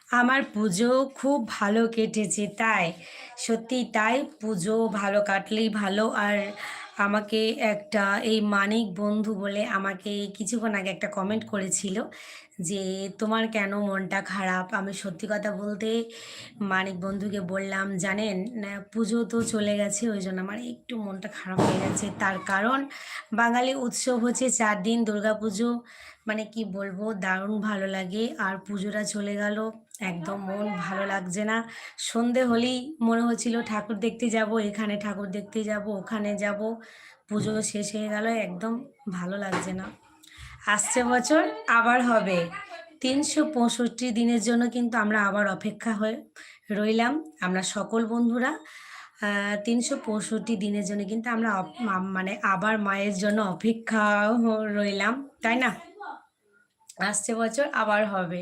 আমার পুজো খুব ভালো কেটেছে তাই। সত্যিই তাই, পুজো ভালো কাটলেই ভালো। আর আমাকে একটা এই মানিক বন্ধু বলে আমাকে কিছুক্ষণ আগে একটা কমেন্ট করেছিল যে, "তোমার কেন মনটা খারাপ?" আমি সত্যি কথা বলতে মানিক বন্ধুকে বললাম, "জানেন না, পুজো তো চলে গেছে, ওই জন্য আমার একটু মনটা খারাপ হয়ে গেছে।" তার কারণ বাঙালি উৎসব হচ্ছে ৪ দিন দুর্গাপুজো। মানে কি বলবো, দারুণ ভালো লাগে। আর পুজোটা চলে গেল, একদম মন ভালো লাগছে না। সন্ধে হলেই মনে হচ্ছিল ঠাকুর দেখতে যাব, এখানে ঠাকুর দেখতে যাব, ওখানে যাব। পুজো শেষ হয়ে গেল, একদম ভালো লাগছে না। আসছে বছর আবার হবে। ৩৬৫ দিনের জন্য কিন্তু আমরা আবার অপেক্ষা হয়ে রইলাম। আমরা সকল বন্ধুরা ৩৬৫ দিনের জন্য কিন্তু আমরা মানে আবার মায়ের জন্য অপেক্ষা রইলাম, তাই না? আসছে বছর আবার হবে।